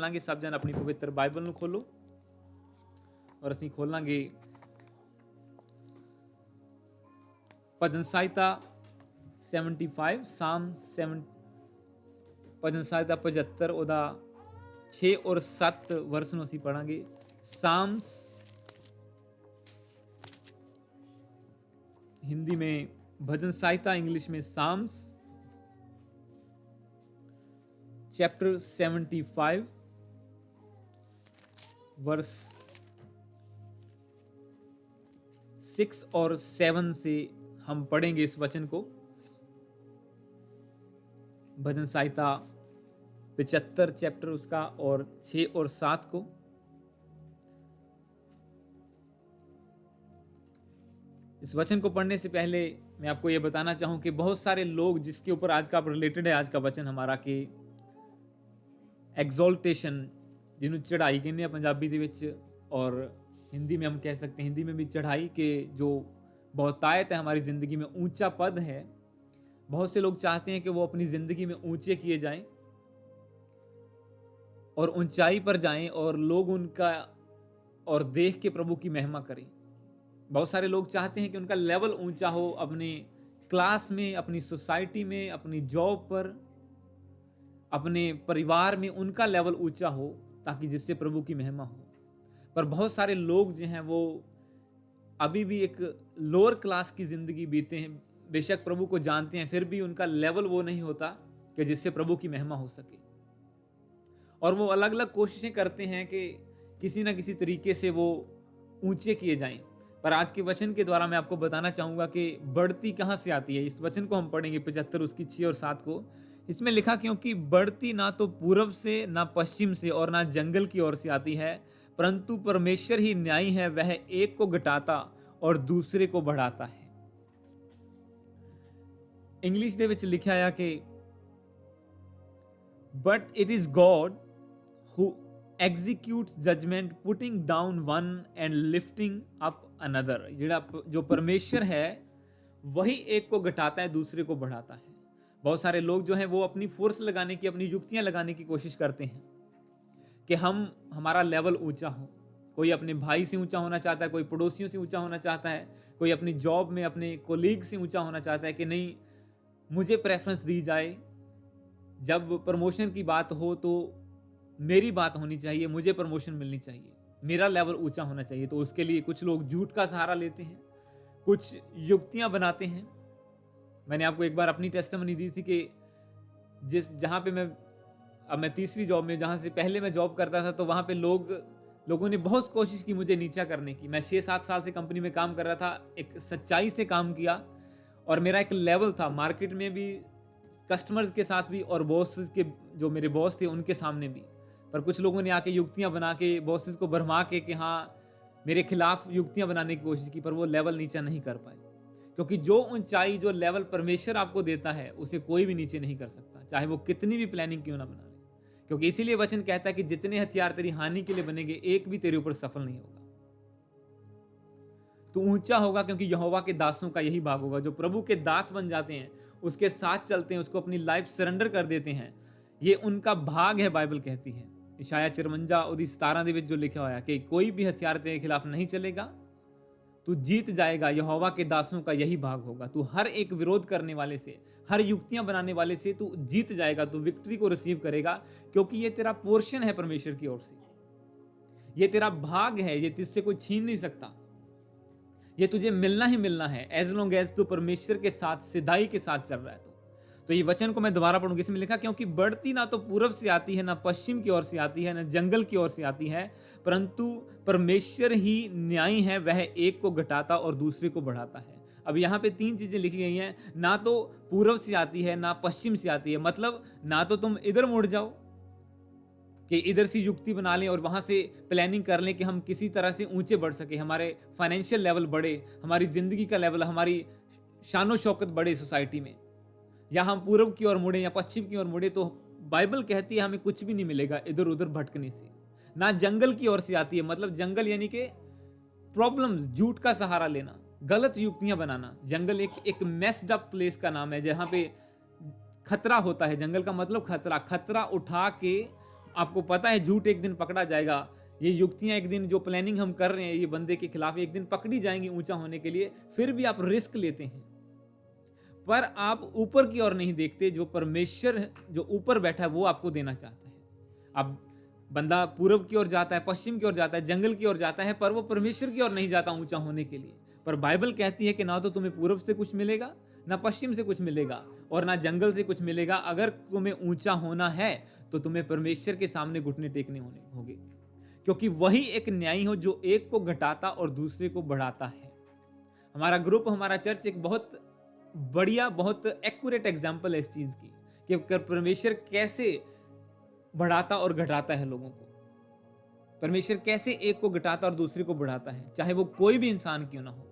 ਲਾਂਗੇ ਸਭ ਜਣ ਆਪਣੀ ਪਵਿੱਤਰ ਬਾਈਬਲ ਨੂੰ ਖੋਲੋ ਔਰ ਅਸੀਂ ਖੋਲਾਂਗੇ ਭਜਨ ਸਾਹਿਤਾ 75 ਸਾਮ 7 ਭਜਨ ਸਾਹਿਤਾ 75 ਉਹਦਾ 6 और 7 वर्स ਨੂੰ ਅਸੀਂ ਪੜਾਂਗੇ। साम्स हिंदी में भजन साहित्य, इंग्लिश में साम्स, चैप्टर 75 वर्स 6 और 7 से हम पढ़ेंगे इस वचन को। भजन साहित्य 75 चैप्टर उसका और 6 और 7 को। इस वचन को पढ़ने से पहले मैं आपको यह बताना चाहूं कि बहुत सारे लोग जिसके ऊपर आज का रिलेटेड है आज का वचन हमारा कि एग्जॉल्टेशन जिन्होंने चढ़ाई कहने पंजाबी दे विच और हिंदी में हम कह सकते हैं हिंदी में भी चढ़ाई के जो बहुतायत है हमारी ज़िंदगी में ऊंचा पद है। बहुत से लोग चाहते हैं कि वो अपनी ज़िंदगी में ऊंचे किए जाएं और ऊंचाई पर जाएं और लोग उनका और देख के प्रभु की महिमा करें। बहुत सारे लोग चाहते हैं कि उनका लेवल ऊंचा हो, अपने क्लास में, अपनी सोसाइटी में, अपनी जॉब पर, अपने परिवार में उनका लेवल ऊंचा हो ताकि जिससे प्रभु की महिमा हो। पर बहुत सारे लोग जो हैं वो अभी भी एक लोअर क्लास की जिंदगी बीते हैं, बेशक प्रभु को जानते हैं, फिर भी उनका लेवल वो नहीं होता कि जिससे प्रभु की महिमा हो सके। और वो अलग अलग कोशिशें करते हैं कि किसी ना किसी तरीके से वो ऊंचे किए जाएं। पर आज के वचन के द्वारा मैं आपको बताना चाहूंगा कि बढ़ती कहां से आती है। इस वचन को हम पढ़ेंगे 75 उसकी 6 और 7 को। इसमें लिखा क्योंकि बढ़ती ना तो पूरब से ना पश्चिम से और ना जंगल की ओर से आती है, परंतु परमेश्वर ही न्यायी है, वह एक को घटाता और दूसरे को बढ़ाता है। इंग्लिश दे विच लिखा है कि but it is God who executes judgment, putting down one and lifting up another। जो परमेश्वर है वही एक को घटाता है दूसरे को बढ़ाता है। बहुत सारे लोग जो हैं वो अपनी फोर्स लगाने की, अपनी युक्तियां लगाने की कोशिश करते हैं कि हमारा लेवल ऊंचा हो। कोई अपने भाई से ऊंचा होना चाहता है, कोई पड़ोसियों से ऊंचा होना चाहता है, कोई अपनी जॉब में अपने कोलीग से ऊंचा होना चाहता है कि नहीं मुझे प्रेफरेंस दी जाए, जब प्रमोशन की बात हो तो मेरी बात होनी चाहिए, मुझे प्रमोशन मिलनी चाहिए, मेरा लेवल ऊंचा होना चाहिए। तो उसके लिए कुछ लोग झूठ का सहारा लेते हैं, कुछ युक्तियां बनाते हैं। मैंने आपको एक बार अपनी टेस्टिमनी दी थी कि जहां पे मैं तीसरी जॉब में, जहां से पहले मैं जॉब करता था, तो वहां पे लोगों ने बहुत कोशिश की मुझे नीचा करने की। मैं 6-7 साल से कंपनी में काम कर रहा था, एक सच्चाई से काम किया और मेरा एक लेवल था मार्केट में भी, कस्टमर्स के साथ भी और बॉस के जो मेरे बॉस थे उनके सामने भी। पर कुछ लोगों ने आके युक्तियां बना के बॉसेस को भरमा के कि हाँ मेरे खिलाफ युक्तियां बनाने की कोशिश की, पर वो लेवल नीचा नहीं कर पाए। क्योंकि जो ऊंचाई, जो लेवल परमेश्वर आपको देता है उसे कोई भी नीचे नहीं कर सकता, चाहे वो कितनी भी प्लानिंग क्यों ना बना ले। क्योंकि इसीलिए वचन कहता है कि जितने हथियार तेरी हानि के लिए बनेंगे एक भी तेरे ऊपर सफल नहीं होगा। तो ऊंचा होगा क्योंकि यहोवा के दासों का यही भाग होगा। जो प्रभु के दास बन जाते हैं, उसके साथ चलते हैं, उसको अपनी लाइफ सरेंडर कर देते हैं, ये उनका भाग है। बाइबल कहती है इशाया 54 और 17 ਦੇ ਵਿੱਚ जो लिखा हुआ है कि कोई भी हथियार तेरे खिलाफ नहीं चलेगा, तू जीत जाएगा, यहोवा के दासों का यही भाग होगा। तू हर एक विरोध करने वाले से, हर युक्तियां बनाने वाले से तू जीत जाएगा, तू विक्ट्री को रिसीव करेगा, क्योंकि ये तेरा पोर्शन है परमेश्वर की ओर से, ये तेरा भाग है, ये तुझसे कोई छीन नहीं सकता, ये तुझे मिलना ही मिलना है, एज लॉन्ग एज तू परमेश्वर के साथ सिधाई के साथ चल रहा है। तो ये वचन को मैं दोबारा पढ़ूंगी। इसमें लिखा क्योंकि बढ़ती ना तो पूरब से आती है, ना पश्चिम की ओर से आती है, ना जंगल की ओर से आती है, परंतु परमेश्वर ही न्यायी है, वह एक को घटाता और दूसरे को बढ़ाता है। अब यहाँ पे 3 चीजें लिखी गई हैं, ना तो पूरब से आती है, ना पश्चिम से आती है। मतलब ना तो तुम इधर मुड़ जाओ कि इधर से युक्ति बना लें और वहां से प्लानिंग कर लें कि हम किसी तरह से ऊंचे बढ़ सके, हमारे फाइनेंशियल लेवल बढ़े, हमारी जिंदगी का लेवल, हमारी शानो शौकत बढ़े सोसाइटी में, या हम पूर्व की ओर मुड़े या पश्चिम की ओर मुड़े। तो बाइबल कहती है हमें कुछ भी नहीं मिलेगा इधर उधर भटकने से। ना जंगल की ओर से आती है, मतलब जंगल यानी कि प्रॉब्लम, झूठ का सहारा लेना, गलत युक्तियां बनाना। जंगल एक मेस्ड अप प्लेस का नाम है जहां पे खतरा होता है। जंगल का मतलब खतरा, खतरा उठा के आपको पता है झूठ एक दिन पकड़ा जाएगा, ये युक्तियां एक दिन जो प्लानिंग हम कर रहे हैं ये बंदे के खिलाफ एक दिन पकड़ी जाएंगी ऊंचा होने के लिए, फिर भी आप रिस्क लेते हैं। पर आप ऊपर की ओर नहीं देखते, जो परमेश्वर जो ऊपर बैठा है वो आपको देना चाहता है। अब बंदा पूरब की ओर जाता है, पश्चिम की ओर जाता है, जंगल की ओर जाता है, पर वो परमेश्वर की ओर नहीं जाता ऊंचा होने के लिए। पर बाइबल कहती है कि ना तो तुम्हें पूरब से कुछ मिलेगा, ना पश्चिम से कुछ मिलेगा, और ना जंगल से कुछ मिलेगा। अगर तुम्हें ऊंचा होना है तो तुम्हें परमेश्वर के सामने घुटने टेकने होंगे, क्योंकि वही एक न्यायी हो जो एक को घटाता और दूसरे को बढ़ाता है। हमारा ग्रुप, हमारा चर्च एक बहुत बढ़िया, बहुत एक्यूरेट एग्जाम्पल है इस चीज की कि परमेश्वर कैसे बढ़ाता और घटाता है लोगों को। परमेश्वर कैसे एक को घटाता और दूसरे को बढ़ाता है, चाहे वो कोई भी इंसान क्यों ना हो,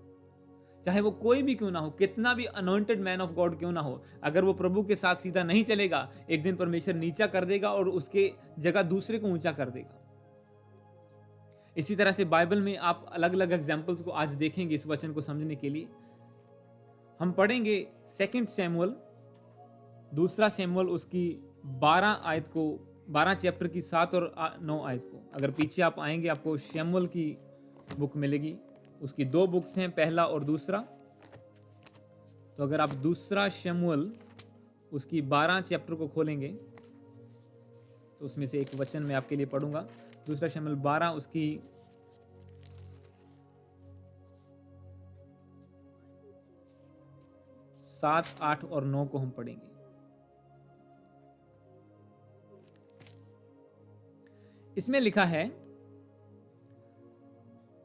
चाहे वो कोई भी क्यों ना हो, कितना भी अनॉइंटेड मैन ऑफ गॉड क्यों ना हो। अगर वो प्रभु के साथ सीधा नहीं चलेगा, एक दिन परमेश्वर नीचा कर देगा और उसके जगह दूसरे को ऊंचा कर देगा। इसी तरह से बाइबल में आप अलग अलग एग्जाम्पल्स को आज देखेंगे। इस वचन को समझने के लिए हम पढ़ेंगे 2 शमूएल, दूसरा शमूएल, उसकी 12 आयत को, 12 चैप्टर की 7 और 9 आयत को। अगर पीछे आप आएंगे आपको शमूएल की बुक मिलेगी, उसकी 2 बुक्स हैं, पहला और दूसरा। तो अगर आप दूसरा शमूएल उसकी 12 चैप्टर को खोलेंगे तो उसमें से एक वचन मैं आपके लिए पढ़ूंगा। दूसरा शमूएल 12 उसकी 7, 8 और 9 को हम पढ़ेंगे। इसमें लिखा है,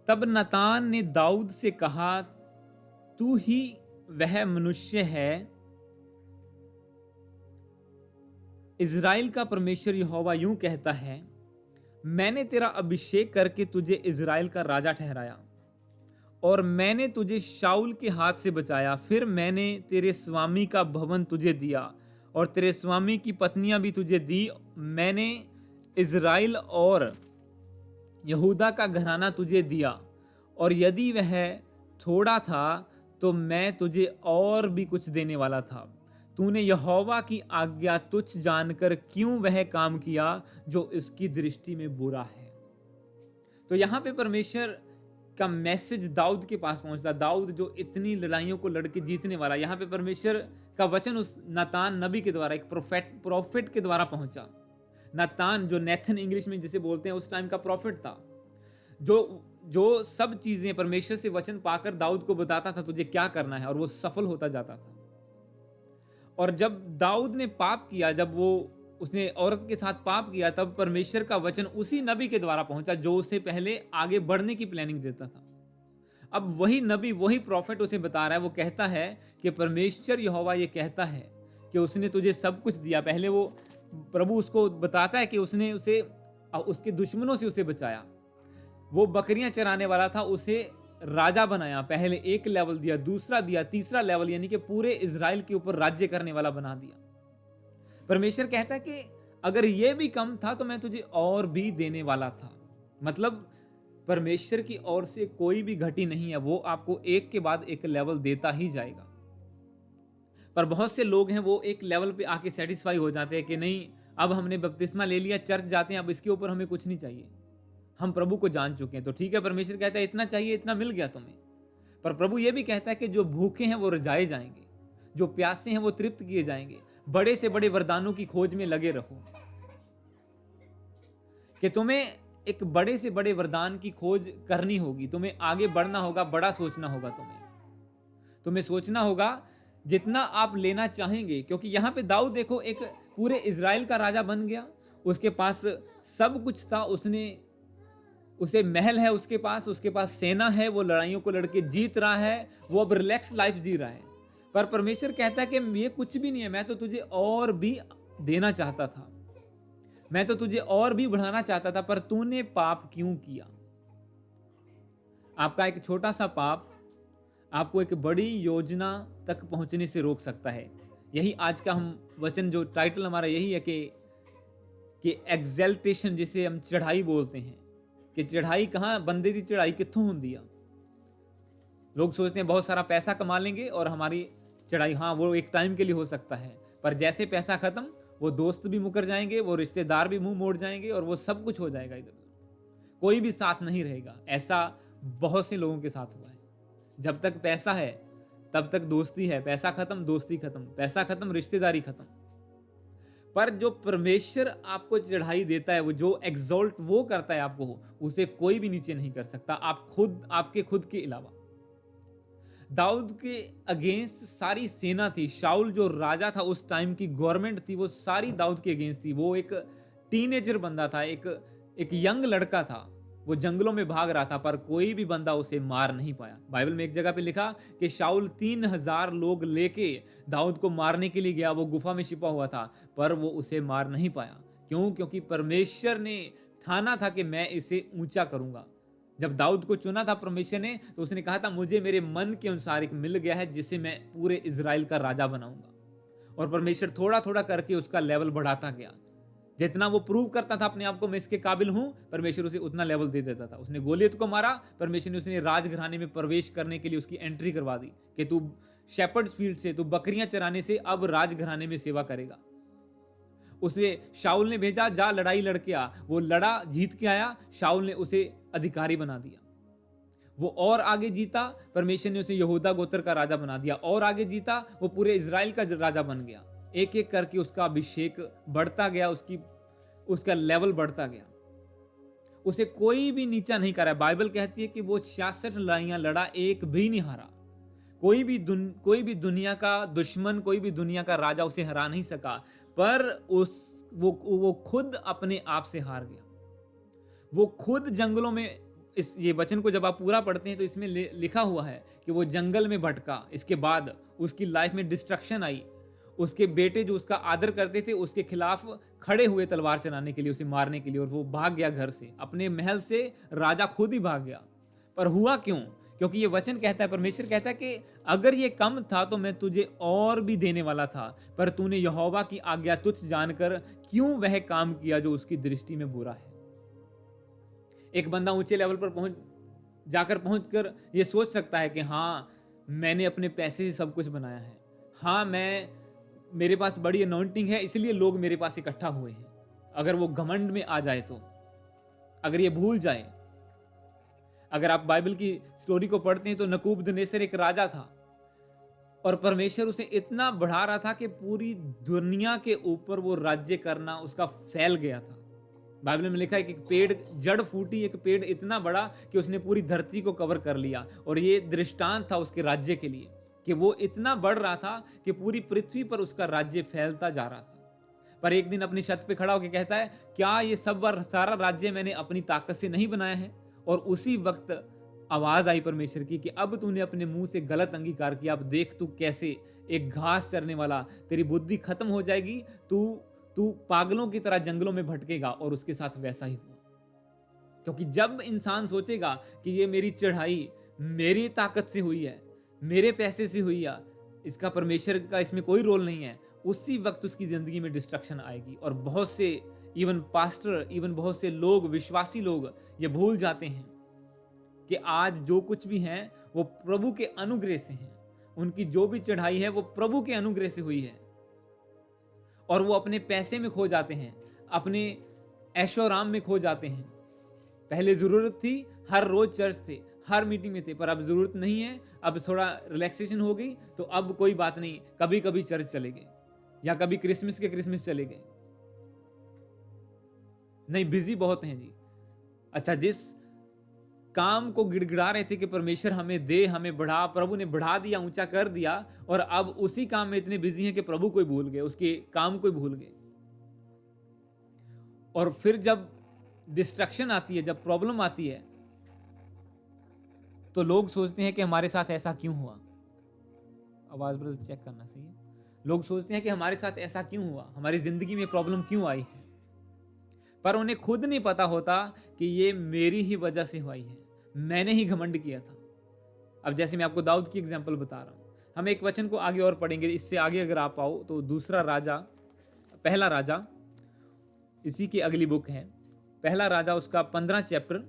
तब नातान ने दाऊद से कहा, तू ही वह मनुष्य है, इज़राइल का परमेश्वर यहोवा यूं कहता है, मैंने तेरा अभिषेक करके तुझे इज़राइल का राजा ठहराया और मैंने तुझे शाऊल के हाथ से बचाया। फिर मैंने तेरे स्वामी का भवन तुझे दिया और तेरे स्वामी की पत्नियां भी तुझे दी। मैंने इज़राइल और यहूदा का घराना तुझे दिया, और यदि वह थोड़ा था तो मैं तुझे और भी कुछ देने वाला था। तूने यहोवा की आज्ञा तुच्छ जानकर क्यों वह काम किया जो इसकी दृष्टि में बुरा है। तो यहां पे परमेश्वर का मैसेज दाऊद के पास पहुंचता। दाऊद जो इतनी लड़ाइयों को लड़के जीतने वाला, यहां पे परमेश्वर का वचन उस नातान नबी के द्वारा, एक प्रोफेट के द्वारा पहुंचा। नातान जो नेथन इंग्लिश में जिसे बोलते हैं, उस टाइम का प्रॉफिट था, जो सब चीजें परमेश्वर से वचन पाकर दाऊद को बताता था तुझे क्या करना है, और वो सफल होता जाता था। और जब दाऊद ने पाप किया, जब वो उसने औरत के साथ पाप किया, तब परमेश्वर का वचन उसी नबी के द्वारा पहुंचा जो उसे पहले आगे बढ़ने की प्लानिंग देता था। अब वही नबी, वही प्रॉफिट उसे बता रहा है। वो कहता है कि परमेश्वर यहोवा ये कहता है कि उसने तुझे सब कुछ दिया। पहले वो प्रभु उसको बताता है कि उसने उसे उसके दुश्मनों से उसे बचाया। वो बकरियां चराने वाला था, उसे राजा बनाया। पहले एक लेवल दिया, दूसरा दिया, तीसरा लेवल, यानी कि पूरे इज़राइल के ऊपर राज्य करने वाला बना दिया। परमेश्वर कहता है कि अगर ये भी कम था तो मैं तुझे और भी देने वाला था। मतलब परमेश्वर की ओर से कोई भी घटी नहीं है, वो आपको एक के बाद एक लेवल देता ही जाएगा। पर बहुत से लोग हैं वो एक लेवल पे आके सेटिस्फाई हो जाते हैं कि नहीं, अब हमने बपतिस्मा ले लिया, चर्च जाते हैं, अब इसके ऊपर हमें कुछ नहीं चाहिए, हम प्रभु को जान चुके हैं। तो ठीक है, परमेश्वर कहता है इतना चाहिए, इतना मिल गया तुम्हें। पर प्रभु ये भी कहता है कि जो भूखे हैं वो रजाए जाएंगे, जो प्यासे हैं वो तृप्त किए जाएंगे। बड़े से बड़े वरदानों की खोज में लगे रहो, कि तुम्हें एक बड़े से बड़े वरदान की खोज करनी होगी, तुम्हें आगे बढ़ना होगा, बड़ा सोचना होगा। तुम्हें सोचना होगा जितना आप लेना चाहेंगे, क्योंकि यहां पे दाऊद देखो एक पूरे इज़राइल का राजा बन गया। उसके पास सब कुछ था, उसे महल है, उसके पास सेना है, वो लड़ाइयों को लड़के जीत रहा है, वो अब रिलैक्स लाइफ जी रहा है। पर परमेश्वर कहता है कि ये कुछ भी नहीं है, मैं तो तुझे और भी देना चाहता था, मैं तो तुझे और भी बढ़ाना चाहता था, पर तूने पाप क्यों किया। आपका एक छोटा सा पाप आपको एक बड़ी योजना तक पहुंचने से रोक सकता है। यही आज का हम वचन, जो टाइटल हमारा यही है कि एग्जल्टेशन, जिसे हम चढ़ाई बोलते हैं, कि चढ़ाई कहाँ, बंदे की चढ़ाई कित्थों होंदी आ। लोग सोचते हैं बहुत सारा पैसा कमा लेंगे और हमारी चढ़ाई, हाँ वो एक टाइम के लिए हो सकता है, पर जैसे पैसा खत्म वो दोस्त भी मुकर जाएंगे, वो रिश्तेदार भी मुंह मोड़ जाएंगे और वो सब कुछ हो जाएगा इधर उधर। कोई भी साथ नहीं रहेगा। ऐसा बहुत से लोगों के साथ हुआ है। जब तक पैसा है तब तक दोस्ती है, पैसा खत्म दोस्ती खत्म, पैसा खत्म रिश्तेदारी खत्म। पर जो परमेश्वर आपको चढ़ाई देता है, वो जो एग्जॉल्ट वो करता है आपको, उसे कोई भी नीचे नहीं कर सकता, आप खुद, आपके खुद के अलावा। दाऊद के अगेंस्ट सारी सेना थी। शाऊल जो राजा था, उस टाइम की गवर्नमेंट थी, वो सारी दाऊद के अगेंस्ट थी। वो एक टीनेजर बंदा था, एक यंग लड़का था। वो जंगलों में भाग रहा था, पर कोई भी बंदा उसे मार नहीं पाया। बाइबल में एक जगह पे लिखा कि शाऊल 3000 लोग लेके दाऊद को मारने के लिए गया। वो गुफा में छिपा हुआ था, पर वो उसे मार नहीं पाया। क्यों? क्योंकि परमेश्वर ने ठाना था कि मैं इसे ऊंचा करूंगा। जब दाऊद को चुना था परमेश्वर ने, तो उसने कहा था मुझे मेरे मन के अनुसार एक मिल गया है जिसे मैं पूरे इजराइल का राजा बनाऊंगा। और परमेश्वर थोड़ा थोड़ा करके उसका लेवल बढ़ाता गया। जितना वो प्रूव करता था अपने आप को, मैं इसके काबिल हूं, परमेश्वर उसे उतना लेवल दे देता था। उसने गोलियत को मारा, परमेश्वर ने उसने राजघराने में प्रवेश करने के लिए उसकी एंट्री करवा दी कि तू शेपर्ड्स फील्ड से, तू बकरियां चराने से अब राजघराने में सेवा करेगा। उसे शाऊल ने भेजा, जा लड़ाई लड़के आ। वो लड़ा, जीत के आया। शाऊल ने उसे अधिकारी बना दिया। वो और आगे जीता, परमेश्वर ने उसे यहूदा गोत्र का राजा बना दिया। और आगे जीता, वो पूरे इजराइल का राजा बन गया। एक एक करके उसका अभिषेक बढ़ता गया, उसका लेवल बढ़ता गया। उसे कोई भी नीचा नहीं करा। बाइबल कहती है कि वो 66 लड़ाइयां लड़ा, एक भी नहीं हारा। कोई भी दुनिया का दुश्मन, कोई भी दुनिया का राजा उसे हरा नहीं सका। पर वो खुद अपने आप से हार गया। वो खुद जंगलों में, ये वचन को जब आप पूरा पढ़ते हैं तो इसमें लिखा हुआ है कि वो जंगल में भटका। इसके बाद उसकी लाइफ में डिस्ट्रक्शन आई। उसके बेटे जो उसका आदर करते थे, उसके खिलाफ खड़े हुए तलवार चलाने के लिए, उसे मारने के लिए, और वो भाग गया घर से, अपने महल से राजा खुद ही भाग गया। पर हुआ क्यों? क्योंकि ये वचन कहता है, परमेश्वर कहता है कि अगर ये कम था तो मैं तुझे और भी देने वाला था, पर तूने यहोवा की आज्ञा तुच्छ जानकर क्यों वह काम किया जो उसकी दृष्टि में बुरा है। एक बंदा ऊंचे लेवल पर पहुंचकर ये सोच सकता है कि हाँ, मैंने अपने पैसे से सब कुछ बनाया है, हाँ, मेरे पास बड़ी अनॉइंटिंग है, इसलिए लोग मेरे पास इकट्ठा हुए हैं। अगर वो घमंड में आ जाए तो, अगर ये भूल जाए। अगर आप बाइबल की स्टोरी को पढ़ते हैं तो नबूकदनेस्सर एक राजा था, और परमेश्वर उसे इतना बढ़ा रहा था कि पूरी दुनिया के ऊपर वो राज्य करना उसका फैल गया था। बाइबल में लिखा है कि पेड़ जड़ फूटी, एक पेड़ इतना बड़ा कि उसने पूरी धरती को कवर कर लिया। और ये दृष्टांत था उसके राज्य के लिए कि वो इतना बढ़ रहा था कि पूरी पृथ्वी पर उसका राज्य फैलता जा रहा था। पर एक दिन अपनी छत पे खड़ा होकर कहता है, क्या ये सब सारा राज्य मैंने अपनी ताकत से नहीं बनाया है? और उसी वक्त आवाज आई परमेश्वर की कि अब तूने अपने मुंह से गलत अंगीकार किया। अब देख तू कैसे एक घास चरने वाला, तेरी बुद्धि खत्म हो जाएगी, तू पागलों की तरह जंगलों में भटकेगा। और उसके साथ वैसा ही हुआ। क्योंकि जब इंसान सोचेगा कि ये मेरी चढ़ाई मेरी ताकत से हुई है, मेरे पैसे से हुई है, इसका परमेश्वर का इसमें कोई रोल नहीं है, उसी वक्त उसकी जिंदगी में डिस्ट्रक्शन आएगी। और बहुत से इवन पास्टर, इवन बहुत से लोग, विश्वासी लोग, ये भूल जाते हैं कि आज जो कुछ भी है वो प्रभु के अनुग्रह से है। उनकी जो भी चढ़ाई है वो प्रभु के अनुग्रह से हुई है। और वो अपने पैसे में खो जाते हैं, अपने ऐशोआराम में खो जाते हैं। पहले जरूरत थी, हर रोज चर्च थे, हर मीटिंग में थे, पर अब जरूरत नहीं है। अब थोड़ा रिलैक्सेशन हो गई तो अब कोई बात नहीं, कभी कभी चर्च चले गए, या कभी क्रिसमस चले गए। नहीं, बिजी बहुत हैं जी। अच्छा, जिस काम को गिड़गिड़ा रहे थे कि परमेश्वर हमें दे, हमें बढ़ा, प्रभु ने बढ़ा दिया, ऊंचा कर दिया, और अब उसी काम में इतने बिजी हैं कि प्रभु को भूल गए, उसके काम को भूल गए। और फिर जब डिस्ट्रक्शन आती है, जब प्रॉब्लम आती है, तो लोग सोचते हैं कि हमारे साथ ऐसा क्यों हुआ। आवाज ब्रदर चेक करना सही है। लोग सोचते हैं कि हमारे साथ ऐसा क्यों हुआ, हमारी जिंदगी में प्रॉब्लम क्यों आई है। पर उन्हें खुद नहीं पता होता कि ये मेरी ही वजह से हुई है, मैंने ही घमंड किया था। अब जैसे मैं आपको दाऊद की एग्जांपल बता रहा हूं, हम एक वचन को आगे और पढ़ेंगे। इससे आगे अगर आप आओ तो पहला राजा, इसी की अगली बुक है पहला राजा, उसका 15 चैप्टर,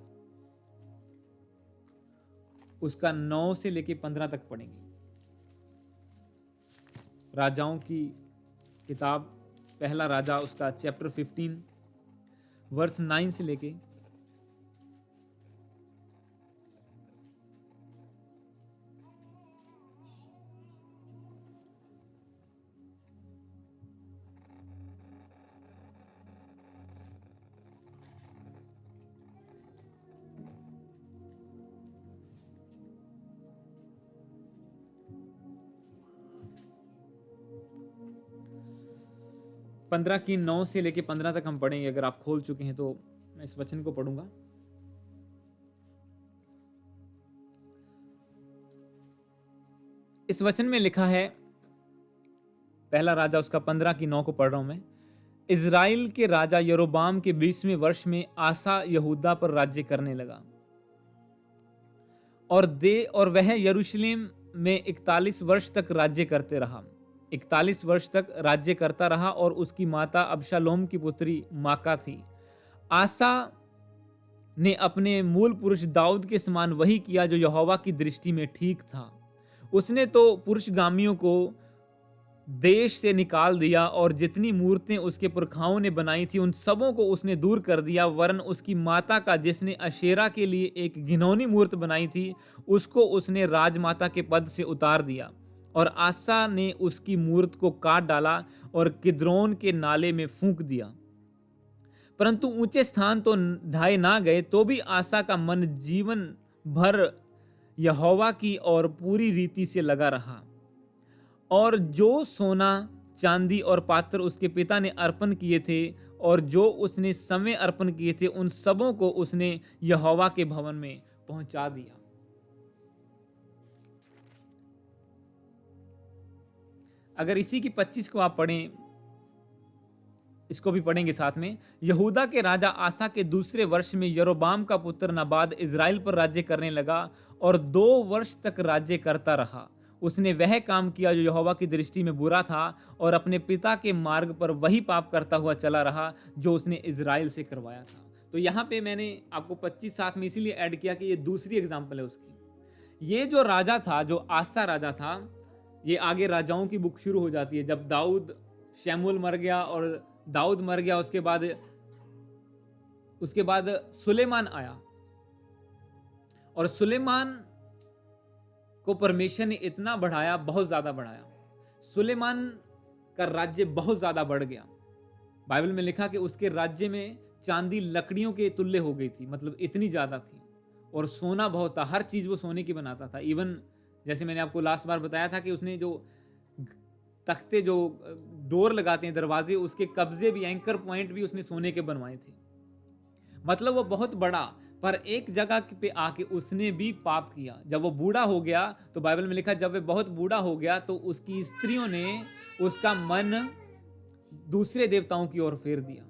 उसका 9 से लेके 15 तक पढ़ेंगे। राजाओं की किताब पहला राजा उसका चैप्टर 15 वर्स 9 से लेके 15 की 9 से लेके 15 तक हम पढ़ेंगे। अगर आप खोल चुके हैं तो मैं इस वचन को पढ़ूंगा। इस वचन में लिखा है, पहला राजा उसका 15 की 9 को पढ़ रहा हूं मैं। इज़राइल के राजा यरोबाम के 20वें वर्ष में आसा यहूदा पर राज्य करने लगा और वह यरूशलेम में 41 वर्ष तक राज्य करते रहा। 41 वर्ष तक राज्य करता रहा और उसकी माता अबशालोम की पुत्री माका थी। आसा ने अपने मूल पुरुष दाऊद के समान वही किया जो यहोवा की दृष्टि में ठीक था। उसने तो पुरुषगामियों को देश से निकाल दिया और जितनी मूर्तें उसके पुरखाओं ने बनाई थी उन सबों को उसने दूर कर दिया, वरन उसकी माता का जिसने अशेरा के लिए एक घिनौनी मूर्त बनाई थी उसको उसने राजमाता के पद से उतार दिया। और आसा ने उसकी मूर्त को काट डाला और किद्रोन के नाले में फूंक दिया। परंतु ऊंचे स्थान तो ढाए ना गए, तो भी आसा का मन जीवन भर यहोवा की और पूरी रीति से लगा रहा। और जो सोना चांदी और पात्र उसके पिता ने अर्पण किए थे और जो उसने समय अर्पण किए थे उन सबों को उसने यहोवा के भवन में पहुंचा दिया। अगर इसी की 25 को आप पढ़ें, इसको भी पढ़ेंगे साथ में। यहूदा के राजा आसा के दूसरे वर्ष में यरोबाम का पुत्र नबाद इज़राइल पर राज्य करने लगा और 2 वर्ष तक राज्य करता रहा। उसने वह काम किया जो यहोवा की दृष्टि में बुरा था और अपने पिता के मार्ग पर वही पाप करता हुआ चला रहा जो उसने इज़राइल से करवाया था। तो यहाँ पे मैंने आपको 25 साथ में इसीलिए ऐड किया कि ये दूसरी एग्जाम्पल है उसकी। ये जो राजा था, जो आसा राजा था, ये आगे राजाओं की बुक शुरू हो जाती है। जब दाऊद, शमूएल मर गया और दाऊद मर गया, उसके बाद सुलेमान आया और सुलेमान को परमेश्वर ने इतना बढ़ाया, बहुत ज्यादा बढ़ाया। सुलेमान का राज्य बहुत ज्यादा बढ़ गया। बाइबल में लिखा कि उसके राज्य में चांदी लकड़ियों के तुल्य हो गई थी, मतलब इतनी ज्यादा थी। और सोना बहुत था, हर चीज वो सोने की बनाता था। इवन जैसे मैंने आपको लास्ट बार बताया था कि उसने जो तख्ते, जो डोर लगाते हैं दरवाजे, उसके कब्जे भी, एंकर पॉइंट भी उसने सोने के बनवाए थे। मतलब वो बहुत बड़ा, पर एक जगह पे आके उसने भी पाप किया। जब वो बूढ़ा हो गया तो बाइबल में लिखा, जब वो बहुत बूढ़ा हो गया तो उसकी स्त्रियों ने उसका मन दूसरे देवताओं की ओर फेर दिया।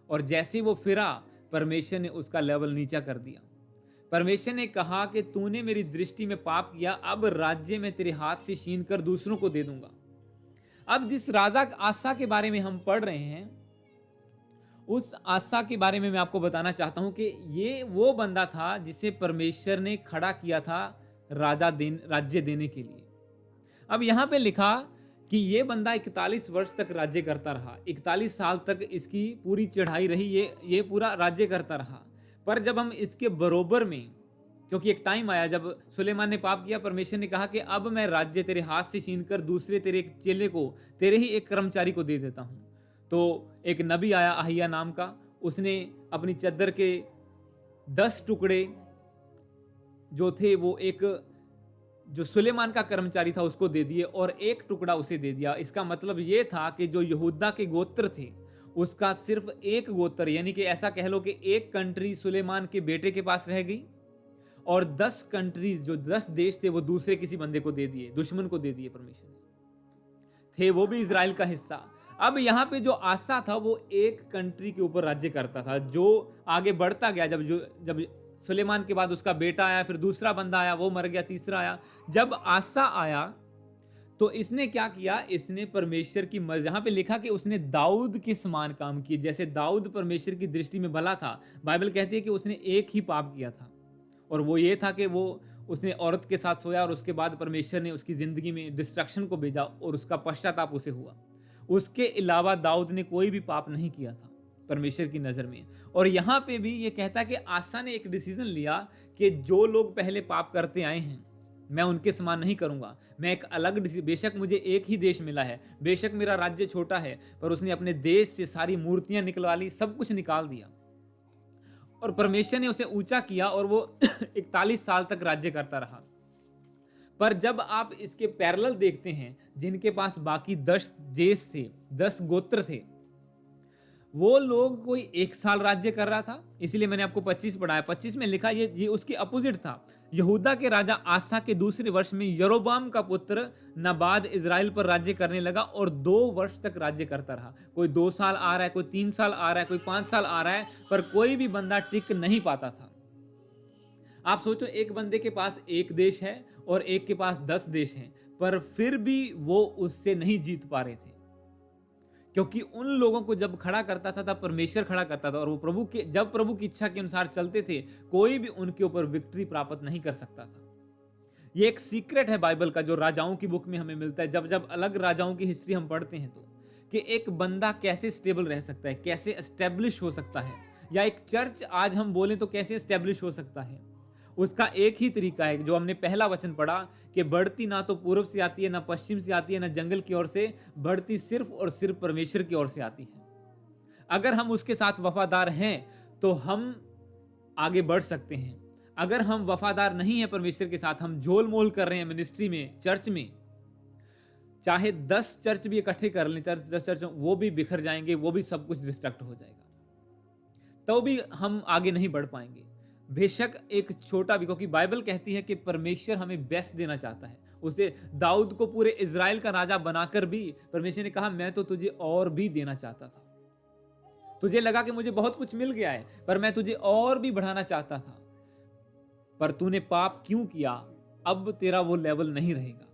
और जैसे वो फिरा, परमेश्वर ने उसका लेवल नीचा कर दिया। परमेश्वर ने कहा कि तूने मेरी दृष्टि में पाप किया, अब राज्य में तेरे हाथ से छीन कर दूसरों को दे दूंगा। अब जिस राजा आसा के बारे में हम पढ़ रहे हैं, उस आसा के बारे में मैं आपको बताना चाहता हूं कि ये वो बंदा था जिसे परमेश्वर ने खड़ा किया था राज्य देने के लिए। अब यहां पे लिखा कि ये बंदा 41 वर्ष तक राज्य करता रहा। 41 साल तक इसकी पूरी चढ़ाई रही, ये पूरा राज्य करता रहा। पर जब हम इसके बरोबर में, क्योंकि एक टाइम आया जब सुलेमान ने पाप किया, परमेश्वर ने कहा कि अब मैं राज्य तेरे हाथ से छीन कर दूसरे तेरे एक चेले को, तेरे ही एक कर्मचारी को दे देता हूं। तो एक नबी आया अहिया नाम का, उसने अपनी चद्दर के 10 टुकड़े जो थे वो एक जो सुलेमान का कर्मचारी था उसको दे दिए और एक टुकड़ा उसे दे दिया। इसका मतलब ये था कि जो यहूदा के गोत्र थे उसका सिर्फ एक गोत्र, यानी कि ऐसा कह लो कि एक कंट्री सुलेमान के बेटे के पास रह गई और 10 कंट्रीज, जो 10 देश थे, वो दूसरे किसी बंदे को दे दिए, दुश्मन को दे दिए। परमेश्वर थे वो भी इजराइल का हिस्सा। अब यहाँ पे जो आसा था वो एक कंट्री के ऊपर राज्य करता था, जो आगे बढ़ता गया। जब सुलेमान के बाद उसका बेटा आया, फिर दूसरा बंदा आया, वो मर गया, तीसरा आया। जब आसा आया तो इसने क्या किया, इसने परमेश्वर की मर्जी, यहाँ पे लिखा कि उसने दाऊद के समान काम किए। जैसे दाऊद परमेश्वर की दृष्टि में भला था, बाइबल कहती है कि उसने एक ही पाप किया था, और वो ये था कि वो उसने औरत के साथ सोया और उसके बाद परमेश्वर ने उसकी जिंदगी में डिस्ट्रक्शन को भेजा और उसका पश्चाताप उसे हुआ। उसके अलावा दाऊद ने कोई भी पाप नहीं किया था परमेश्वर की नजर में। और यहाँ पे भी ये कहता है कि आसा ने एक डिसीजन लिया कि जो लोग पहले पाप करते आए हैं मैं उनके समान नहीं करूंगा, मैं एक अलग बेशक मुझे एक ही देश मिला है, बेशक मेरा राज्य छोटा है, पर उसने अपने देश से सारी मूर्तियां निकलवा ली, सब कुछ निकाल दिया और परमेश्वर ने उसे ऊंचा किया और वो 41 साल तक राज्य करता रहा। पर जब आप इसके पैरेलल देखते हैं, जिनके पास बाकी 10 देश थे, 10 गोत्र थे, वो लोग कोई 1 साल राज्य कर रहा था। इसीलिए मैंने आपको 25 पढ़ाया। 25 में लिखा ये उसके अपोजिट था। यहूदा के राजा आसा के दूसरे वर्ष में यरोबाम का पुत्र नबाद इजराइल पर राज्य करने लगा और 2 वर्ष तक राज्य करता रहा। कोई 2 साल आ रहा है, कोई 3 साल आ रहा है, कोई 5 साल आ रहा है, पर कोई भी बंदा टिक नहीं पाता था। आप सोचो, एक बंदे के पास एक देश है और एक के पास 10 देश हैं, पर फिर भी वो उससे नहीं जीत पा रहे थे, क्योंकि उन लोगों को जब खड़ा करता था तब परमेश्वर खड़ा करता था और वो जब प्रभु की इच्छा के अनुसार चलते थे, कोई भी उनके ऊपर विक्ट्री प्राप्त नहीं कर सकता था। ये एक सीक्रेट है बाइबल का, जो राजाओं की बुक में हमें मिलता है। जब जब अलग राजाओं की हिस्ट्री हम पढ़ते हैं तो कि एक बंदा कैसे स्टेबल रह सकता है, कैसे एस्टेब्लिश हो सकता है, या एक चर्च आज हम बोलें तो कैसे एस्टेब्लिश हो सकता है, उसका एक ही तरीका है जो हमने पहला वचन पढ़ा कि बढ़ती ना तो पूर्व से आती है, ना पश्चिम से आती है, ना जंगल की ओर से, बढ़ती सिर्फ और सिर्फ परमेश्वर की ओर से आती है। अगर हम उसके साथ वफादार हैं तो हम आगे बढ़ सकते हैं। अगर हम वफादार नहीं है परमेश्वर के साथ, हम झोल मोल कर रहे हैं मिनिस्ट्री में, चर्च में, चाहे 10 चर्च भी इकट्ठे कर लें, 10 चर्च वो भी बिखर जाएंगे, वो भी सब कुछ डिस्ट्रक्ट हो जाएगा, तो भी हम आगे नहीं बढ़ पाएंगे। बेशक एक छोटा भी, क्योंकि बाइबल कहती है कि परमेश्वर हमें बेस्ट देना चाहता है। उसे दाऊद को पूरे इजराइल का राजा बनाकर भी परमेश्वर ने कहा, मैं तो तुझे और भी देना चाहता था। तुझे लगा कि मुझे बहुत कुछ मिल गया है, पर मैं तुझे और भी बढ़ाना चाहता था, पर तूने पाप क्यों किया, अब तेरा वो लेवल नहीं रहेगा।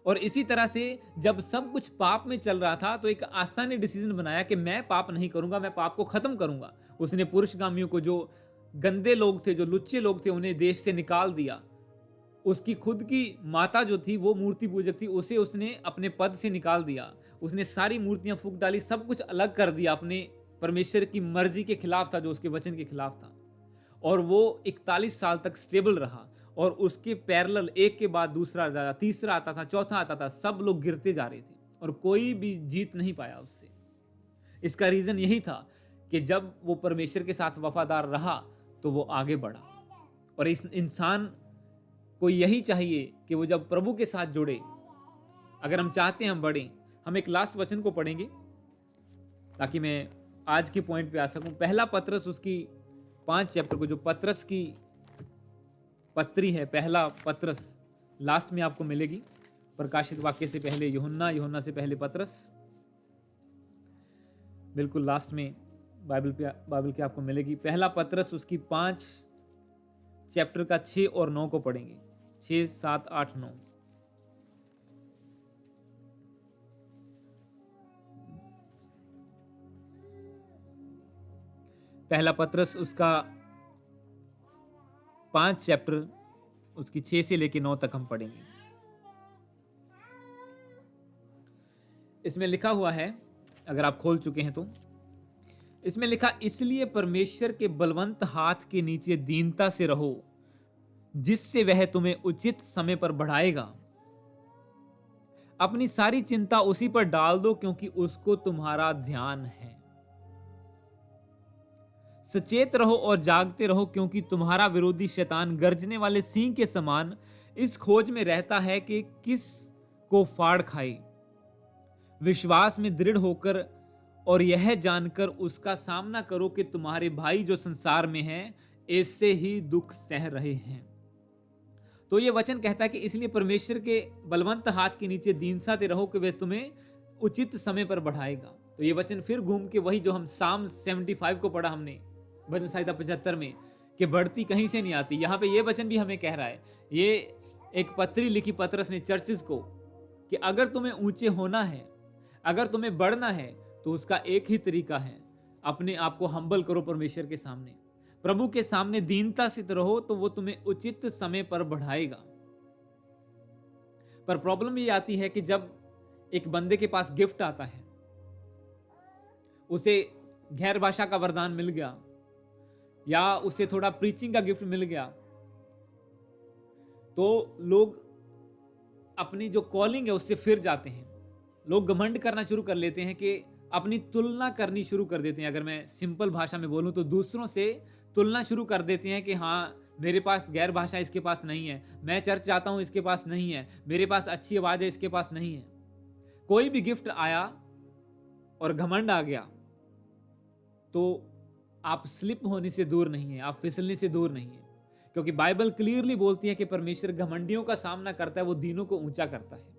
और इसी तरह से जब सब कुछ पाप में चल रहा था तो एक आसा ने डिसीजन बनाया कि मैं पाप नहीं करूंगा, मैं पाप को खत्म करूंगा। उसने पुरुषगामियों को, जो गंदे लोग थे, जो लुच्चे लोग थे, उन्हें देश से निकाल दिया। उसकी खुद की माता जो थी वो मूर्ति पूजक थी, उसे उसने अपने पद से निकाल दिया। उसने सारी मूर्तियां फूंक डाली, सब कुछ अलग कर दिया, अपने परमेश्वर की मर्जी के खिलाफ था, जो उसके वचन के खिलाफ था। और वो 41 साल तक स्टेबल रहा और उसके पैरेलल एक के बाद दूसरा राजा, तीसरा आता था, चौथा आता था, सब लोग गिरते जा रहे थे और कोई भी जीत नहीं पाया उससे। इसका रीजन यही था कि जब वो परमेश्वर के साथ वफादार रहा तो वो आगे बढ़ा। और इस इंसान को यही चाहिए कि वो जब प्रभु के साथ जुड़े, अगर हम चाहते हैं हम बढ़ें। हम एक लास्ट वचन को पढ़ेंगे ताकि मैं आज के पॉइंट पे आ सकूं। पहला पत्रस, उसकी 5 चैप्टर को, जो पत्रस की पत्री है, पहला पत्रस, लास्ट में आपको मिलेगी। प्रकाशित वाक्य से पहले यूहन्ना, यूहन्ना से पहले पत्रस, बिल्कुल लास्ट में बाइबल के आपको मिलेगी। पहला पत्रस, उसकी 5 चैप्टर का 6 और 9 को पढ़ेंगे। 6, 7, 8, 9। पहला पत्रस, उसका 5 चैप्टर, उसकी 6 से लेकर 9 तक हम पढ़ेंगे। इसमें लिखा हुआ है, अगर आप खोल चुके हैं तो, इसमें लिखा, इसलिए परमेश्वर के बलवंत हाथ के नीचे दीनता से रहो, जिससे वह तुम्हें उचित समय पर बढ़ाएगा। अपनी सारी चिंता उसी पर डाल दो, क्योंकि उसको तुम्हारा ध्यान है। सचेत रहो और जागते रहो, क्योंकि तुम्हारा विरोधी शैतान गर्जने वाले सिंह के समान इस खोज में रहता है कि किस को फाड़ खाए। विश्वास में दृढ़ होकर और यह जानकर उसका सामना करो कि तुम्हारे भाई जो संसार में हैं ऐसे ही दुख सह रहे हैं। तो यह वचन कहता है कि इसलिए परमेश्वर के बलवंत हाथ के नीचे दीनता से रहो कि वह तुम्हें उचित समय पर बढ़ाएगा। तो ये वचन फिर घूम के वही जो हम साम 75 को पढ़ा हमने, भजन संहिता 75 में, कि बढ़ती कहीं से नहीं आती। यहाँ पे ये वचन भी हमें कह रहा है। ये एक पत्री लिखी पतरस ने चर्चेस को, कि अगर तुम्हें ऊंचे होना है, अगर तुम्हें बढ़ना है, तो उसका एक ही तरीका है, अपने आप को हम्बल करो परमेश्वर के सामने, प्रभु के सामने दीनता से रहो, तो वो तुम्हें उचित समय पर बढ़ाएगा। पर प्रॉब्लम ये आती है कि जब एक बंदे के पास गिफ्ट आता है, उसे गैर भाषा का वरदान मिल गया या उसे थोड़ा प्रीचिंग का गिफ्ट मिल गया, तो लोग अपनी जो कॉलिंग है उससे फिर जाते हैं। लोग घमंड करना शुरू कर लेते हैं कि अपनी तुलना करनी शुरू कर देते हैं। अगर मैं सिंपल भाषा में बोलूं तो दूसरों से तुलना शुरू कर देते हैं कि हाँ, मेरे पास गैर भाषा इसके पास नहीं है, मैं चर्च जाता हूं इसके पास नहीं है, मेरे पास अच्छी आवाज है इसके पास नहीं है। कोई भी गिफ्ट आया और घमंड आ गया तो आप स्लिप होने से दूर नहीं है, आप फिसलने से दूर नहीं है, क्योंकि बाइबल क्लियरली बोलती है कि परमेश्वर घमंडियों का सामना करता है, वो दीनों को ऊंचा करता है।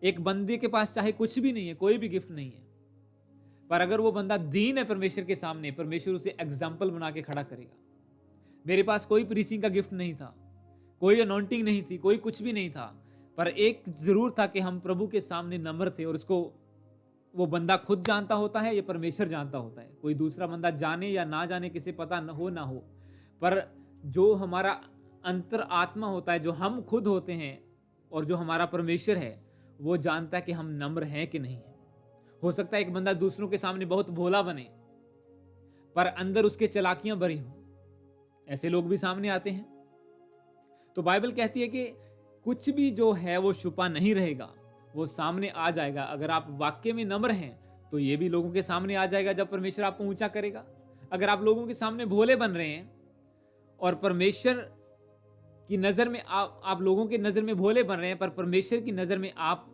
एक बंदे के पास चाहे कुछ भी नहीं है, कोई भी गिफ्ट नहीं है, पर अगर वो बंदा दीन है परमेश्वर के सामने, परमेश्वर उसे एग्जाम्पल बना के खड़ा करेगा। मेरे पास कोई प्रीचिंग का गिफ्ट नहीं था, कोई अनॉइंटिंग नहीं थी, कोई कुछ भी नहीं था, पर एक जरूर था कि हम प्रभु के सामने नम्र थे, और उसको वो बंदा खुद जानता होता है या परमेश्वर जानता होता है। कोई दूसरा बंदा जाने या ना जाने, किसे पता न हो, पर जो हमारा अंतर आत्मा होता है, जो हम खुद होते हैं, और जो हमारा परमेश्वर है, वो जानता है कि हम नम्र हैं कि नहीं है। हो सकता है एक बंदा दूसरों के सामने बहुत भोला बने, पर अंदर उसके चालाकियां भरी हो, ऐसे लोग भी सामने आते हैं। तो बाइबल कहती है कि कुछ भी जो है वो छुपा नहीं रहेगा, वो सामने आ जाएगा। अगर आप वाक्य में नम्र हैं तो ये भी लोगों के सामने आ जाएगा जब परमेश्वर आपको ऊंचा करेगा। अगर आप लोगों के सामने भोले बन रहे हैं और परमेश्वर की नजर में आप लोगों की नजर में भोले बन रहे हैं, पर परमेश्वर की नजर में आप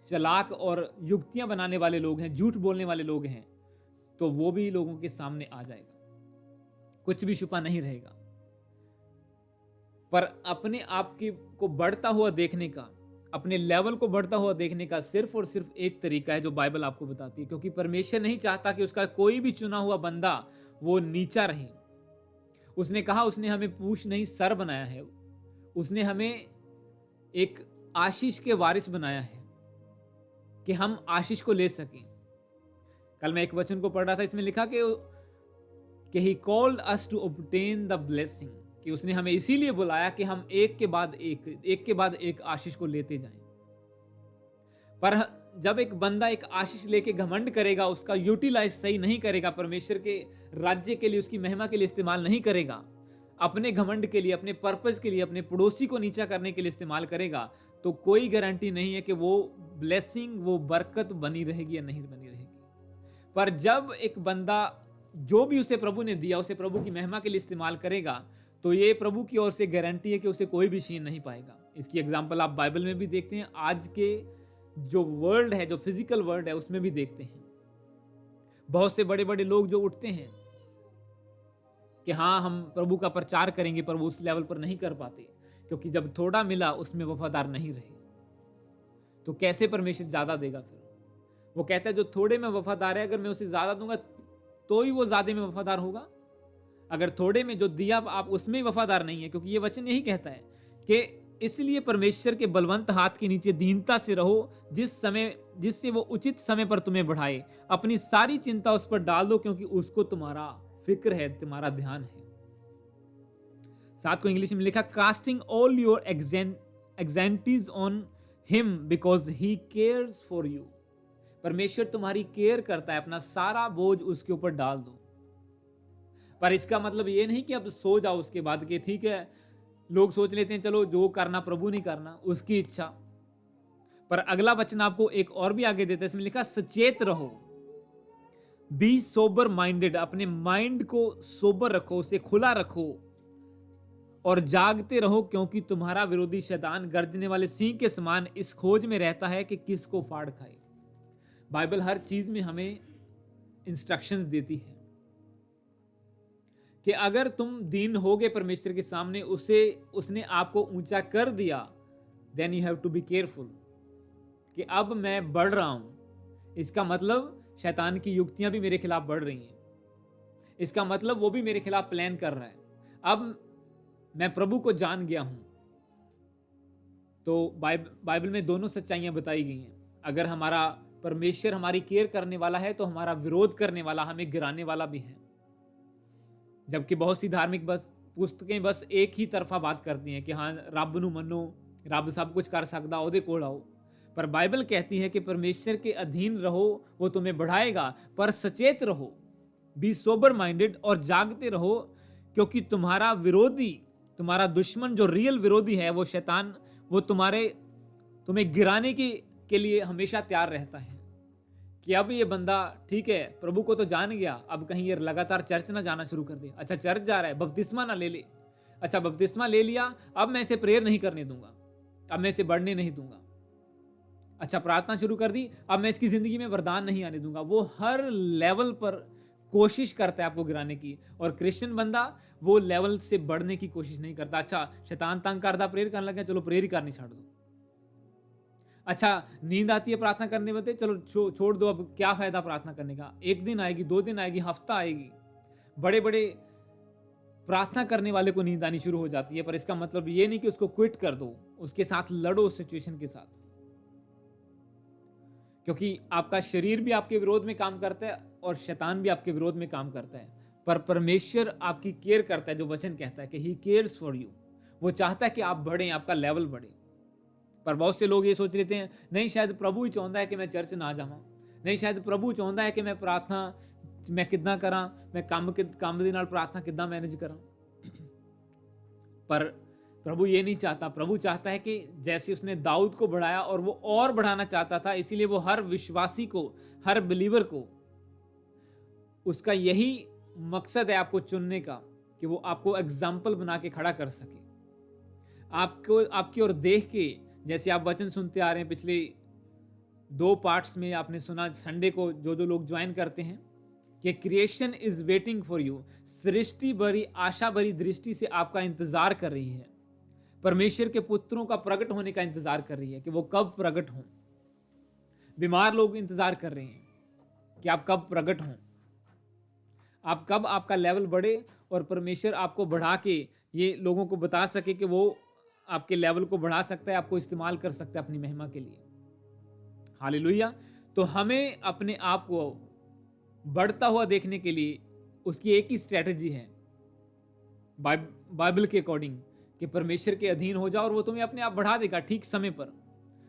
चालाक और युक्तियां बनाने वाले लोग हैं, झूठ बोलने वाले लोग हैं, तो वो भी लोगों के सामने आ जाएगा। कुछ भी छुपा नहीं रहेगा। पर अपने आप को बढ़ता हुआ देखने का, अपने लेवल को बढ़ता हुआ देखने का सिर्फ और सिर्फ एक तरीका है जो बाइबल आपको बताती है, क्योंकि परमेश्वर नहीं चाहता कि उसका कोई भी चुना हुआ बंदा वो नीचा रहे। उसने कहा, उसने हमें पूंछ नहीं सर बनाया है, उसने हमें एक आशीष के वारिस बनाया है कि हम आशीष को ले सकें। कल मैं एक वचन को पढ़ रहा था, इसमें लिखा कि he called us to obtain the blessing, कि उसने हमें इसीलिए बुलाया कि हम एक के बाद एक आशीष को लेते जाएं। पर जब एक बंदा एक आशीष लेके घमंड करेगा, उसका यूटिलाइज सही नहीं करेगा, परमेश्वर के राज्य के लिए, उसकी महिमा के लिए इस्तेमाल नहीं करेगा, अपने घमंड के लिए, अपने पर्पस के लिए, अपने पड़ोसी को नीचा करने के लिए इस्तेमाल करेगा, तो कोई गारंटी नहीं है कि वो ब्लेसिंग, वो बरकत बनी रहेगी या नहीं बनी रहेगी। पर जब एक बंदा जो भी उसे प्रभु ने दिया, उसे प्रभु की महिमा के लिए इस्तेमाल करेगा, तो ये प्रभु की ओर से गारंटी है कि उसे कोई भी छीन नहीं पाएगा। इसकी एग्जांपल आप बाइबल में भी देखते हैं, आज के जो वर्ल्ड है, जो फिजिकल वर्ल्ड है, उसमें भी देखते हैं। बहुत से बड़े बड़े लोग जो उठते हैं कि हाँ, हम प्रभु का प्रचार करेंगे, पर वो उस लेवल पर नहीं कर पाते, क्योंकि जब थोड़ा मिला उसमें वफादार नहीं रहे, तो कैसे परमेश्वर ज्यादा देगा। फिर वो कहता है जो थोड़े में वफादार है, अगर मैं उसे ज्यादा दूंगा तो ही वो ज्यादा में वफादार होगा। अगर थोड़े में जो दिया आप उसमें वफादार नहीं है, क्योंकि ये वचन यही कहता है कि इसलिए परमेश्वर के बलवंत हाथ के नीचे दीनता से रहो, जिससे वो उचित समय पर तुम्हें बढ़ाए। अपनी सारी चिंता उस पर डाल दो, क्योंकि उसको तुम्हारा फिक्र है, तुम्हारा ध्यान है। साथ को इंग्लिश में लिखा, casting all your anxieties on him because he cares for you. परमेश्वर तुम्हारी केयर करता है, अपना सारा बोझ उसके ऊपर डाल दो। पर इसका मतलब ये नहीं कि अब सो जाओ उसके बाद कि ठीक है, लोग सोच लेते हैं चलो जो करना प्रभु नहीं करना, उसकी इच्छा। पर अगला वचन आपको एक और भी आगे देता है, इसमें लिखा सचेत रहो, बी सोबर माइंडेड। अपने माइंड को सोबर रखो, उसे खुला रखो और जागते रहो, क्योंकि तुम्हारा विरोधी शैतान गर्जने वाले सिंह के समान इस खोज में रहता है कि किसको फाड़ खाए। बाइबल हर चीज में हमें इंस्ट्रक्शंस देती है कि अगर तुम दीन होगे परमेश्वर के सामने, उसने आपको ऊंचा कर दिया, then you have to be careful कि अब मैं बढ़ रहा हूं। इसका मतलब शैतान की युक्तियां भी मेरे खिलाफ बढ़ रही हैं, इसका मतलब वो भी मेरे खिलाफ प्लान कर रहा है। अब मैं प्रभु को जान गया हूं। तो बाइबल में दोनों सच्चाइयां बताई गई हैं। अगर हमारा परमेश्वर हमारी केयर करने वाला है, तो हमारा विरोध करने वाला, हमें गिराने वाला भी है। जबकि बहुत सी धार्मिक पुस्तकें बस एक ही तरफा बात करती हैं कि हाँ, रब नू मनो, रब सब कुछ कर सकता, ओदे कोल आओ। पर बाइबल कहती है कि परमेश्वर के अधीन रहो, वो तुम्हें बढ़ाएगा, पर सचेत रहो, बी सोबर माइंडेड, और जागते रहो, क्योंकि तुम्हारा विरोधी, तुम्हारा दुश्मन जो रियल विरोधी है, वो शैतान, वो तुम्हें गिराने के लिए हमेशा तैयार रहता है कि अब ये बंदा ठीक है, प्रभु को तो जान गया, अब कहीं ये लगातार चर्च ना जाना शुरू कर दे। अच्छा चर्च जा रहा है, बपतिस्मा ना ले ले। अच्छा बपतिस्मा ले लिया, अब मैं इसे प्रेयर नहीं करने दूंगा, अब मैं इसे बढ़ने नहीं दूंगा। अच्छा प्रार्थना शुरू कर दी, अब मैं इसकी जिंदगी में वरदान नहीं आने दूंगा। वो हर लेवल पर कोशिश करता है आपको गिराने की, और क्रिश्चियन बंदा वो लेवल से बढ़ने की कोशिश नहीं करता। अच्छा शैतान तंग करता, प्रेयर करने लगे, चलो प्रेयर ही करनी छोड़ दो। अच्छा नींद आती है प्रार्थना करने में, चलो छोड़ दो, अब क्या फायदा प्रार्थना करने का। एक दिन आएगी, 2 दिन आएगी, हफ्ता आएगी, बड़े बड़े प्रार्थना करने वाले को नींद आनी शुरू हो जाती है। पर इसका मतलब ये नहीं कि उसको क्विट कर दो, उसके साथ लड़ो उस सिचुएशन के साथ, क्योंकि आपका शरीर भी आपके विरोध में काम करता है और शैतान भी आपके विरोध में काम करता है। पर परमेश्वर आपकी केयर करता है, जो वचन कहता है कि ही केयर्स फॉर यू। वो चाहता है कि आप बढ़ें, आपका लेवल बढ़े। पर बहुत से लोग ये सोच लेते हैं, नहीं शायद प्रभु ही चाहता है कि मैं चर्च ना जावां, नहीं शायद प्रभु चाहता है कि मैं प्रार्थना मैं कितना करा, मैं काम दे नाल प्रार्थना कितना मैनेज करा। पर प्रभु ये नहीं चाहता। प्रभु चाहता है कि जैसे उसने दाऊद को बढ़ाया और वो और बढ़ाना चाहता था, इसीलिए वो हर विश्वासी को, हर बिलीवर को, उसका यही मकसद है आपको चुनने का, कि वो आपको एग्जाम्पल बना के खड़ा कर सके, आपको आपकी ओर देख के। जैसे आप वचन सुनते आ रहे हैं, पिछले 2 पार्ट्स में आपने सुना, संडे को जो लोग ज्वाइन करते हैं, कि creation is waiting for you. सृष्टि बड़ी आशा भरी दृष्टि से आपका इंतजार कर रही है, परमेश्वर के पुत्रों का प्रकट होने का इंतजार कर रही है कि वो कब प्रकट हों। बीमार लोग इंतजार कर रहे हैं कि आप कब प्रकट हों, आप कब आपका लेवल बढ़े और परमेश्वर आपको बढ़ा के ये लोगों को बता सके कि वो आपके लेवल को बढ़ा सकता है, आपको इस्तेमाल कर सकता है अपनी महिमा के लिए। हालेलुया। तो हमें अपने आप को बढ़ता हुआ देखने के लिए उसकी एक ही स्ट्रेटजी है, बाइबल के अकॉर्डिंग, कि परमेश्वर के अधीन हो जाओ और वो तुम्हें अपने आप बढ़ा देगा ठीक समय पर।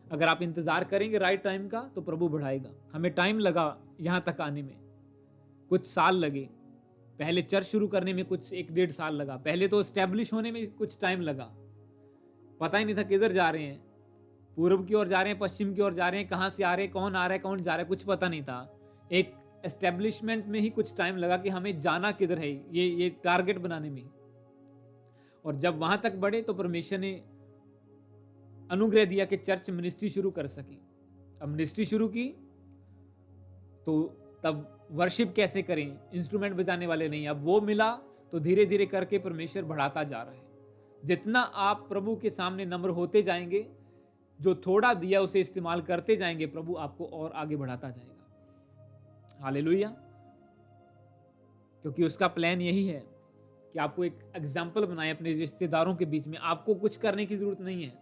अगर आप इंतजार करेंगे राइट टाइम का, तो प्रभु बढ़ाएगा। हमें टाइम लगा यहां तक आने में, कुछ साल लगे। पहले चर्च शुरू करने में कुछ 1-1.5 साल लगा, पहले तो एस्टेब्लिश होने में कुछ टाइम लगा, पता ही नहीं था किधर जा रहे हैं, पूर्व की ओर जा रहे हैं, पश्चिम की ओर जा रहे हैं, कहां से आ रहे हैं, कौन आ रहा है, कौन जा रहा है, कुछ पता नहीं था। एक एस्टेब्लिशमेंट में ही कुछ टाइम लगा कि हमें जाना किधर है, ये टारगेट बनाने में। और जब वहां तक बढ़े तो परमेश्वर ने अनुग्रह दिया कि चर्च मिनिस्ट्री शुरू कर सके। अब मिनिस्ट्री शुरू की तो तब वर्शिप कैसे करें, इंस्ट्रूमेंट बजाने वाले नहीं, अब वो मिला। तो धीरे धीरे करके परमेश्वर बढ़ाता जा रहा है। जितना आप प्रभु के सामने नम्र होते जाएंगे, जो थोड़ा दिया उसे इस्तेमाल करते जाएंगे, प्रभु आपको और आगे बढ़ाता जाएगा। हालेलुया। क्योंकि उसका प्लान यही है कि आपको एक एग्जाम्पल बनाए अपने रिश्तेदारों के बीच में। आपको कुछ करने की जरूरत नहीं है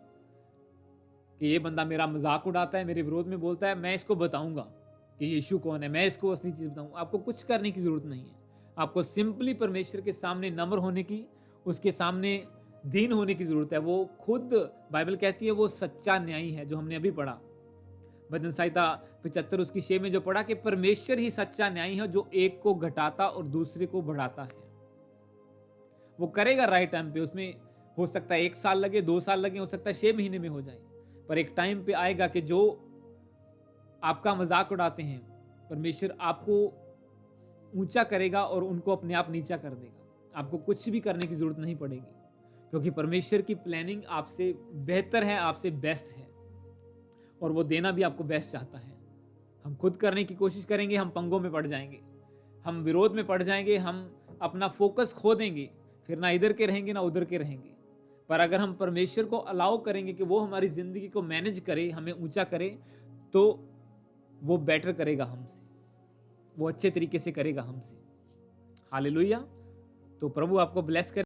कि ये बंदा मेरा मजाक उड़ाता है, मेरे विरोध में बोलता है, मैं इसको बताऊंगा कि यीशु कौन है, मैं इसको असली चीज बताऊंगा। आपको कुछ करने की जरूरत नहीं है। आपको सिंपली परमेश्वर के सामने नम्र होने की, उसके सामने दीन होने की जरूरत है। वो खुद, बाइबल कहती है, वो सच्चा न्यायी है, जो हमने अभी पढ़ा भजन संहिता 75 उसकी 6 में जो पढ़ा कि परमेश्वर ही सच्चा न्यायी है, जो एक को घटाता और दूसरे को बढ़ाता है। वो करेगा राइट टाइम पे। उसमें हो सकता है 1 साल लगे, 2 साल लगे, हो सकता है 6 महीने में हो जाए, पर एक टाइम पे आएगा कि जो आपका मजाक उड़ाते हैं, परमेश्वर आपको ऊंचा करेगा और उनको अपने आप नीचा कर देगा। आपको कुछ भी करने की जरूरत नहीं पड़ेगी, क्योंकि परमेश्वर की प्लानिंग आपसे बेहतर है, आपसे बेस्ट है, और वो देना भी आपको बेस्ट चाहता है। हम खुद करने की कोशिश करेंगे, हम पंगों में पड़ जाएंगे, हम विरोध में पड़ जाएंगे, हम अपना फोकस खो देंगे, फिर ना इधर के रहेंगे ना उधर के रहेंगे। पर अगर हम परमेश्वर को अलाउ करेंगे कि वो हमारी जिंदगी को मैनेज करे, हमें ऊंचा करे, तो वो बेटर करेगा हमसे, वो अच्छे तरीके से करेगा हमसे। हालेलुया। तो प्रभु आपको ब्लेस करे।